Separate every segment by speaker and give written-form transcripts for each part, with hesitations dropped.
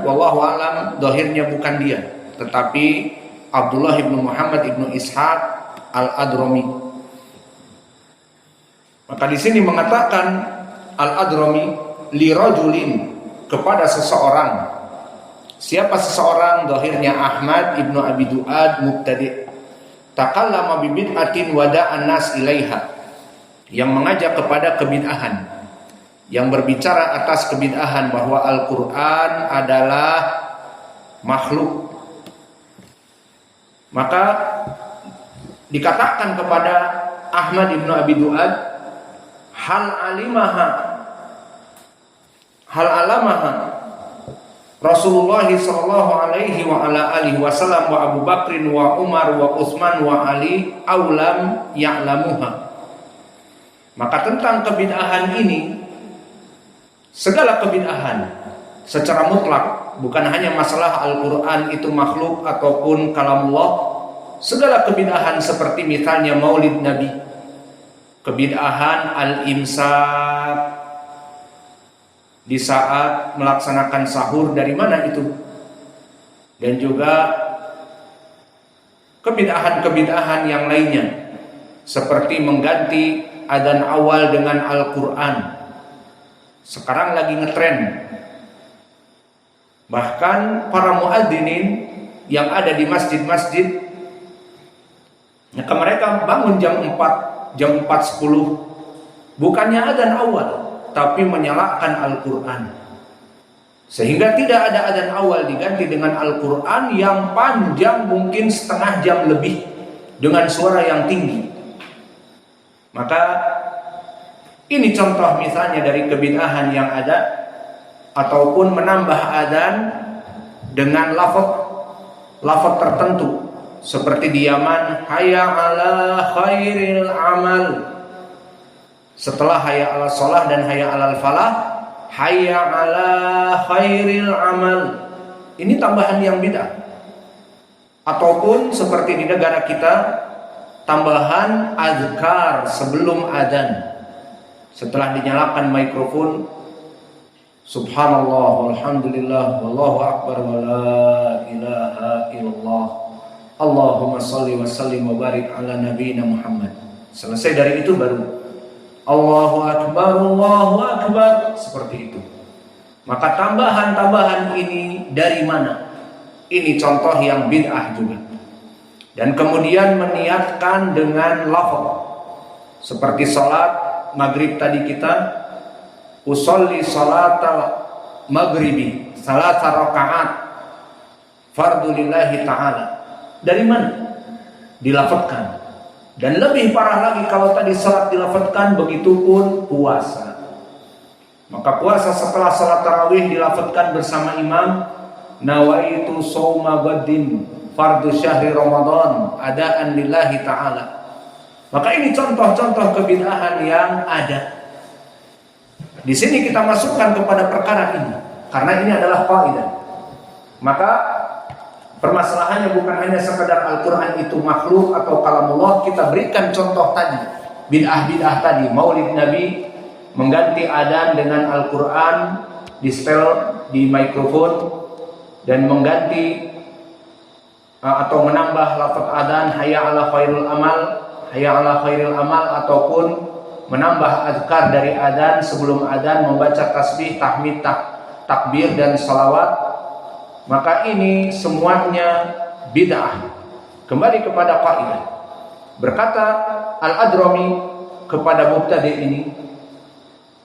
Speaker 1: wallahu alam dohirnya bukan dia, tetapi Abdullah ibnu Muhammad ibnu Ishaq al-Adrami. Maka di sini mengatakan al-Adrami li rajulin, kepada seseorang. Siapa seseorang? Dohirnya Ahmad ibnu Abi Duad mubtadi', takallama bi bid'atin wada'an nas ilaiha, yang mengajak kepada kebid'ahan, yang berbicara atas kebid'ahan bahwa Al-Quran adalah makhluk. Maka dikatakan kepada Ahmad ibnu Abi Duad, hal alamaha Rasulullah sallallahu alaihi wa ala alihi wasallam wa Abu Bakrin wa Umar wa Utsman wa Ali aulam ya'lamuha. Maka tentang kebid'ahan ini, segala kebid'ahan secara mutlak, bukan hanya masalah Al-Quran itu makhluk ataupun kalamullah, segala kebid'ahan seperti misalnya maulid Nabi, kebid'ahan al-imsak di saat melaksanakan sahur, dari mana itu? Dan juga kebid'ahan-kebid'ahan yang lainnya, seperti mengganti adzan awal dengan Al-Quran. Sekarang lagi ngetren. Bahkan para muadzinin yang ada di masjid-masjid, mereka bangun jam 4, jam 4.10, bukannya adzan awal, tapi menyalakan Al-Quran. Sehingga tidak ada adzan awal diganti dengan Al-Quran yang panjang, mungkin setengah jam lebih, dengan suara yang tinggi. Maka ini contoh misalnya dari kebid'ahan yang ada, ataupun menambah adzan dengan lafaz tertentu, seperti di Yaman, hayya ala khairil amal. Setelah hayya ala sholah dan hayya ala falah, hayya ala khairil amal. Ini tambahan yang bid'ah. Ataupun seperti di negara kita, tambahan azkar sebelum adzan. Setelah dinyalakan mikrofon, subhanallah walhamdulillah wallahu akbar wa la ilaha illallah Allahumma salli wa sallim wa barik ala nabiyina Muhammad. Selesai dari itu baru Allahu akbar, seperti itu. Maka tambahan-tambahan ini dari mana? Ini contoh yang bid'ah juga. Dan kemudian meniatkan dengan lafaz, seperti salat maghrib tadi kita, usolli salatal maghribi salasa rakaat fardu lillahi ta'ala. Dari mana? Dilafazkan. Dan lebih parah lagi kalau tadi salat dilafadzkan, begitu pun puasa. Maka puasa setelah salat tarawih dilafadzkan bersama imam, nawaitu shauma ghadin fardhu syahri ramadan adaan lillahi ta'ala. Maka ini contoh-contoh kebid'ahan yang ada. Di sini kita masukkan kepada perkara ini, karena ini adalah kaidah. Maka permasalahannya bukan hanya sekedar Al-Quran itu makhluk atau kalamullah. Kita berikan contoh tadi, bid'ah-bid'ah tadi, maulid Nabi, mengganti adzan dengan Al-Quran, di setel di mikrofon, dan mengganti atau menambah lafaz adzan hayya ala khairul amal, hayya ala khairil amal, ataupun menambah azkar dari adzan, sebelum adzan membaca tasbih, tahmid, takbir dan salawat. Maka ini semuanya bid'ah. Kembali kepada kaidah. Berkata Al-Adrami kepada mubtadi ini,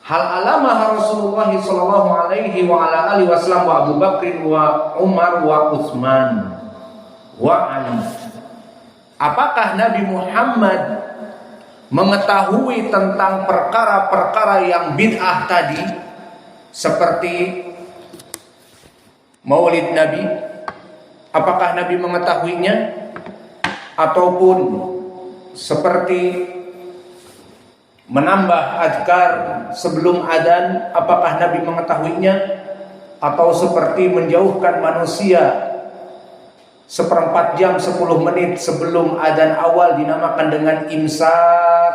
Speaker 1: hal alamah Rasulullah sallallahu alaihi wa ala alihi wasallam wa Abu Bakrin wa Umar wa Utsman wa Ali. Apakah Nabi Muhammad mengetahui tentang perkara-perkara yang bid'ah tadi, seperti maulid Nabi? Apakah Nabi mengetahuinya? Ataupun seperti menambah azkar sebelum adzan, apakah Nabi mengetahuinya? Atau seperti menjauhkan manusia 1/4 jam 10 menit sebelum adzan awal dinamakan dengan imsak,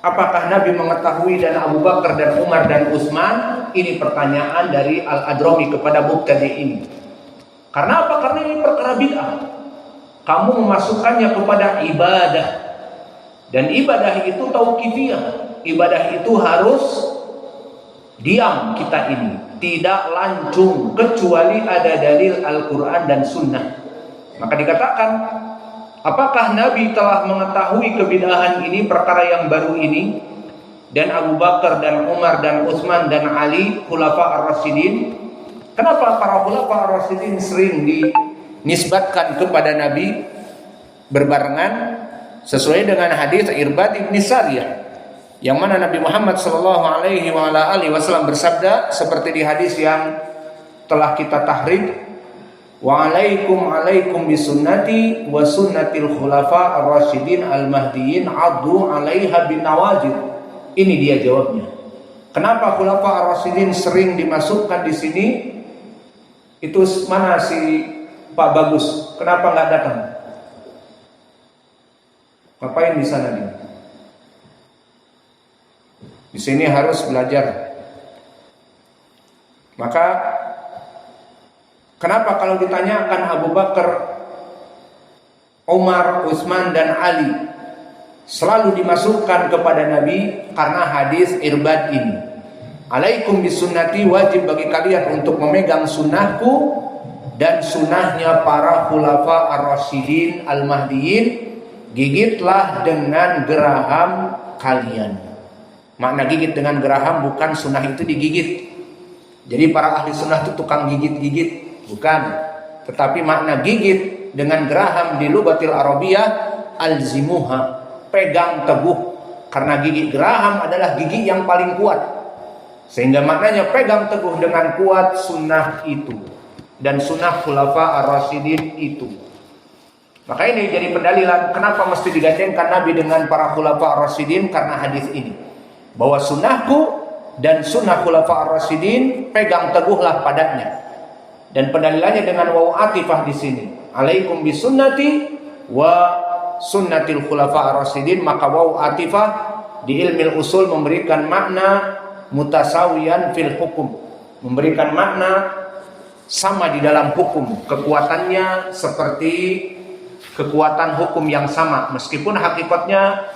Speaker 1: Apakah Nabi mengetahui dan Abu Bakar dan Umar dan Utsman? Ini pertanyaan dari Al-Adrami kepada mubtadi ini. Karena apa? Karena ini perkara bid'ah. Kamu memasukkannya kepada ibadah. Dan ibadah itu tauqifiyah. Ibadah itu harus diam kita ini, tidak lancung kecuali ada dalil Al-Quran dan Sunnah. Maka dikatakan, apakah Nabi telah mengetahui kebid'ahan ini, perkara yang baru ini, dan Abu Bakar dan Umar dan Utsman dan Ali khulafa ar-rasyidin? Kenapa para khulafa ar-rasyidin sering dinisbatkan kepada Nabi berbarengan? Sesuai dengan hadis Irbad ibn Sariyah, yang mana Nabi Muhammad sallallahu alaihi wasallam bersabda seperti di hadis yang telah kita tahrid, wa alaikum bisunnati wa sunnatil khulafa ar-rasyidin al-mahdiyyin addu 'alaiha bin nawajid. Ini dia jawabnya. Kenapa khulafa ar-rasyidin sering dimasukkan di sini? Itu mana si Pak Bagus? Kenapa nggak datang? Ngapain di sana dia? Di sini harus belajar. Maka kenapa kalau ditanyakan Abu Bakar, Umar, Utsman dan Ali selalu dimasukkan kepada Nabi? Karena hadis Irbad ini. Alaikum bisunnati, wajib bagi kalian untuk memegang sunnahku dan sunnahnya para khulafa ar-rasyidin al-mahdiyyin. Gigitlah dengan geraham kalian. Makna gigit dengan geraham bukan sunnah itu digigit. Jadi para ahli sunnah itu tukang gigit-gigit, bukan. Tetapi makna gigit dengan geraham di lughatil arabiyah alzimuha, pegang teguh. Karena gigi geraham adalah gigi yang paling kuat. Sehingga maknanya pegang teguh dengan kuat sunnah itu dan sunnah khulafa ar-rasyidin itu. Maka ini jadi pendalilan kenapa mesti digandengkan Nabi dengan para khulafa ar-rasyidin, karena hadis ini. Bahwa sunnahku dan sunnah khulafa ar-rasyidin, pegang teguhlah padanya. Dan pendalilannya dengan waw atifah di sini. Alaikum bisunnati wa sunnatil khulafa ar-rasyidin. Maka waw atifah di ilmu usul memberikan makna mutasawiyan fil hukum, memberikan makna sama di dalam hukum. Kekuatannya seperti kekuatan hukum yang sama, meskipun hakikatnya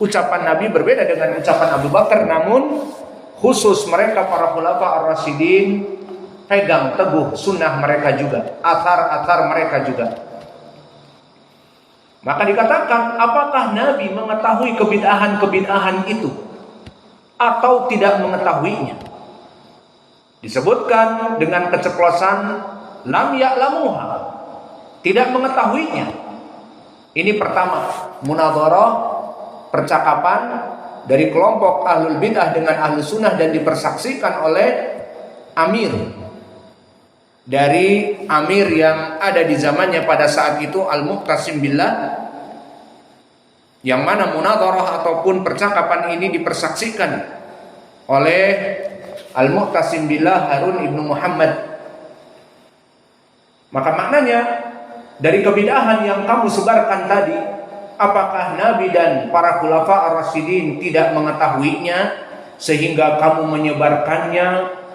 Speaker 1: ucapan Nabi berbeda dengan ucapan Abu Bakar, namun khusus mereka para khulafa ar-rasyidin pegang teguh sunnah mereka juga, athar-athar mereka juga. Maka dikatakan, apakah Nabi mengetahui kebid'ahan-kebid'ahan itu atau tidak mengetahuinya? Disebutkan dengan keceplosan lam ya'lamuha, tidak mengetahuinya. Ini pertama, munadharah, percakapan dari kelompok ahlul bid'ah dengan ahlus sunnah dan dipersaksikan oleh amir. Dari amir yang ada di zamannya pada saat itu, Al-Muqtasim Billah, yang mana munadharah ataupun percakapan ini dipersaksikan oleh Al-Muqtasim Billah Harun ibnu Muhammad. Maka maknanya, dari kebid'ahan yang kamu sebarkan tadi, apakah Nabi dan para khulafa ar-rasyidin tidak mengetahuinya sehingga kamu menyebarkannya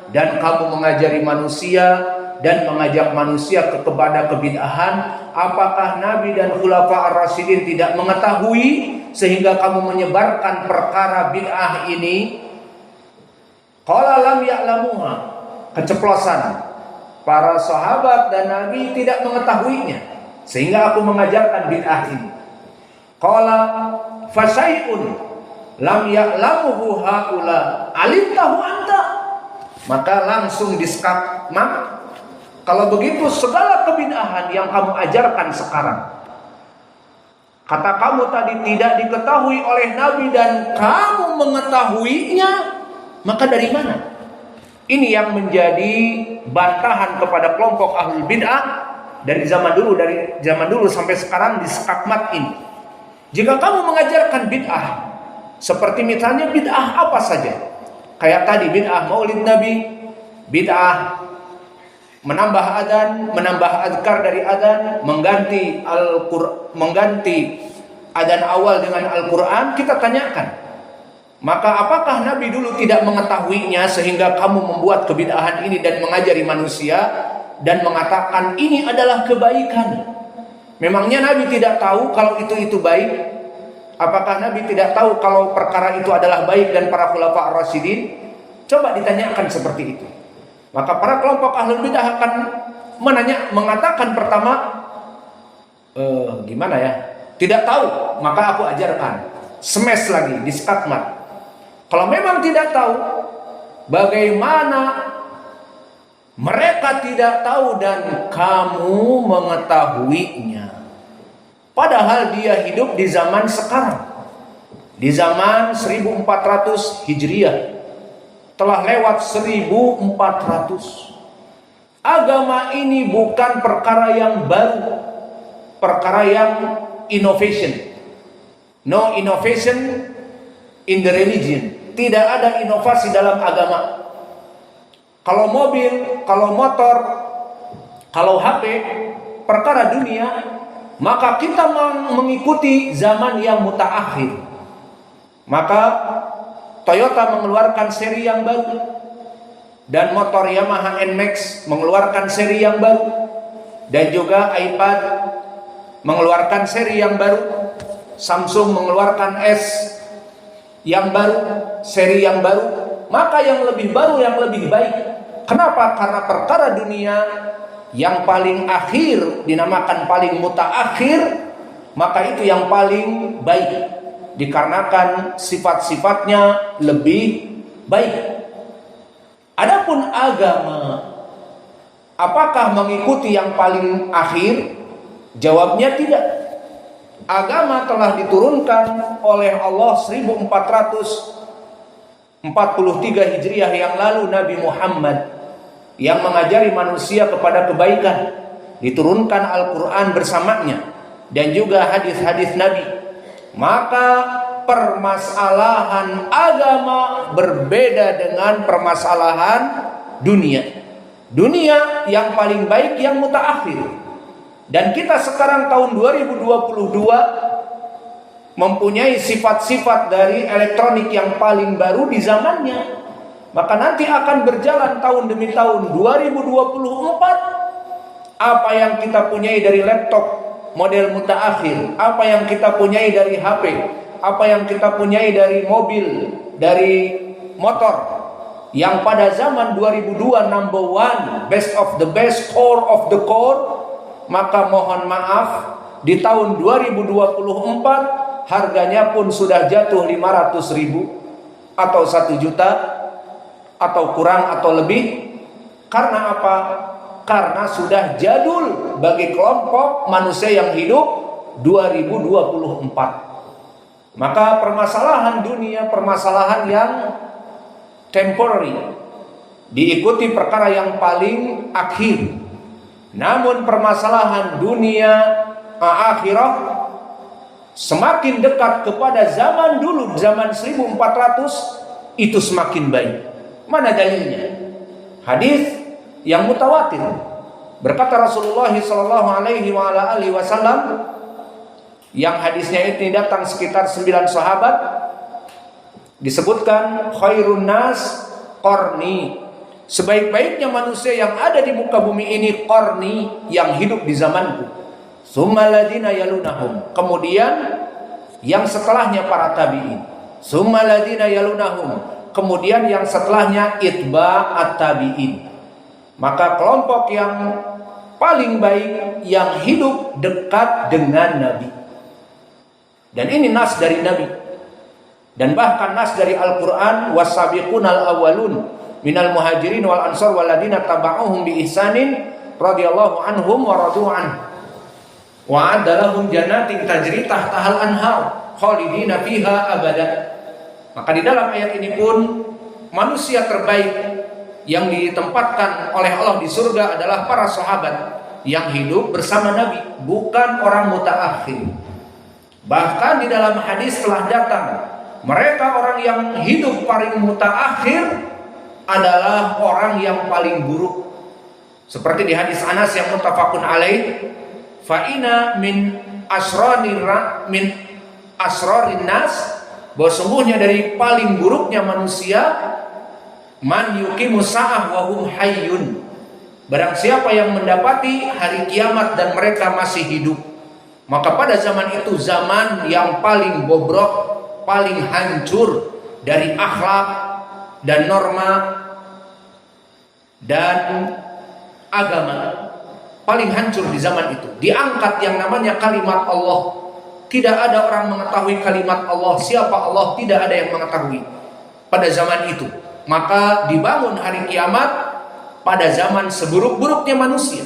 Speaker 1: dan kamu mengajari manusia dan mengajak manusia kepada kebid'ahan? Apakah Nabi dan khulafa ar-rasyidin tidak mengetahui sehingga kamu menyebarkan perkara bid'ah ini? Qala lam ya'lamuha, keceplosan. Para sahabat dan Nabi tidak mengetahuinya sehingga aku mengajarkan bid'ah ini. Qala fasyai'un lam ya'lamuhu haula alimtahu anta. Maka langsung diskak, kalau begitu segala kebid'ahan yang kamu ajarkan sekarang, kata kamu tadi tidak diketahui oleh Nabi dan kamu mengetahuinya, maka dari mana? Ini yang menjadi bantahan kepada kelompok ahlul bid'ah dari zaman dulu sampai sekarang di skakmat ini. Jika kamu mengajarkan bid'ah, seperti misalnya bid'ah apa saja, kayak tadi bid'ah maulid Nabi, bid'ah menambah adzan, menambah azkar dari adzan, mengganti adzan awal dengan Al-Quran, kita tanyakan, Maka apakah Nabi dulu tidak mengetahuinya sehingga kamu membuat kebid'ahan ini dan mengajari manusia dan mengatakan ini adalah kebaikan? Memangnya Nabi tidak tahu kalau itu baik? Apakah Nabi tidak tahu kalau perkara itu adalah baik dan para khulafa ar-rasyidin? Coba ditanyakan seperti itu. Maka para kelompok ahlul bidah akan mengatakan pertama, gimana ya? Tidak tahu, maka aku ajarkan. Smash lagi, diskatmat. Kalau memang tidak tahu, bagaimana mereka tidak tahu dan kamu mengetahuinya? Padahal dia hidup di zaman sekarang, di zaman 1400 Hijriah, telah lewat 1400. Agama ini bukan perkara yang baru, perkara yang innovation. No innovation in the religion. Tidak ada inovasi dalam agama. Kalau mobil, kalau motor, kalau HP, perkara dunia, maka kita mengikuti zaman yang mutaakhir. Maka Toyota mengeluarkan seri yang baru, dan motor Yamaha NMAX mengeluarkan seri yang baru, dan juga iPad mengeluarkan seri yang baru, Samsung mengeluarkan S yang baru, seri yang baru. Maka yang lebih baru, yang lebih baik. Kenapa? Karena perkara dunia yang paling akhir dinamakan paling mutaakhir, maka itu yang paling baik, dikarenakan sifat-sifatnya lebih baik. Adapun agama, apakah mengikuti yang paling akhir? Jawabnya tidak. Agama telah diturunkan oleh Allah 1443 Hijriah yang lalu. Nabi Muhammad yang mengajari manusia kepada kebaikan, diturunkan Al-Quran bersamanya, dan juga hadis-hadis Nabi. Maka permasalahan agama berbeda dengan permasalahan dunia. Dunia yang paling baik yang mutaakhir. Dan kita sekarang tahun 2022 mempunyai sifat-sifat dari elektronik yang paling baru di zamannya. Maka nanti akan berjalan tahun demi tahun. 2024, apa yang kita punyai dari laptop model mutaakhir, apa yang kita punyai dari HP, apa yang kita punyai dari mobil, dari motor, yang pada zaman 2002 number one, best of the best, core of the core, maka mohon maaf, di tahun 2024 harganya pun sudah jatuh 500.000 atau 1 juta atau kurang atau lebih. Karena apa? Karena sudah jadul bagi kelompok manusia yang hidup 2024. Maka permasalahan dunia, permasalahan yang temporary, diikuti perkara yang paling akhir. Namun permasalahan dunia akhirah semakin dekat kepada zaman dulu, zaman 1400, itu semakin baik. Mana dalilnya? Hadis yang mutawatir. Berkata Rasulullah sallallahu alaihi wasallam, yang hadisnya ini datang sekitar 9 sahabat, disebutkan khairun nas qarni. Sebaik-baiknya manusia yang ada di muka bumi ini qarni, yang hidup di zamanku. Summa ladina yalunahum. Kemudian yang setelahnya para tabi'in. Summa ladina yalunahum. Kemudian yang setelahnya itba'at tabi'in. Maka kelompok yang paling baik yang hidup dekat dengan Nabi. Dan ini nas dari Nabi. Dan bahkan nas dari Al-Quran, wasabiqunal awwalun minal muhajirin wal ansar waladina taba'uhum bi ihsanin radhiyallahu anhum wa radu an wa adalahum jannatin tajri tahtahal anhar khalidina fiha abada. Maka di dalam ayat ini pun manusia terbaik yang ditempatkan oleh Allah di surga adalah para sahabat yang hidup bersama Nabi, bukan orang mutaakhir. Bahkan di dalam hadis telah datang, mereka orang yang hidup paling mutaakhir adalah orang yang paling buruk. Seperti di hadis Anas yang muttafaqun alaih, fa inna min asrarin nas bahwa sungguhnya dari paling buruknya manusia man yuqimus sa'ah wa hum hayyun, barang siapa yang mendapati hari kiamat dan mereka masih hidup. Maka pada zaman itu zaman yang paling bobrok, paling hancur dari akhlak dan norma dan agama, paling hancur di zaman itu. Diangkat yang namanya kalimat Allah. Tidak ada orang mengetahui kalimat Allah, siapa Allah, tidak ada yang mengetahui pada zaman itu. Maka dibangun hari kiamat pada zaman seburuk-buruknya manusia.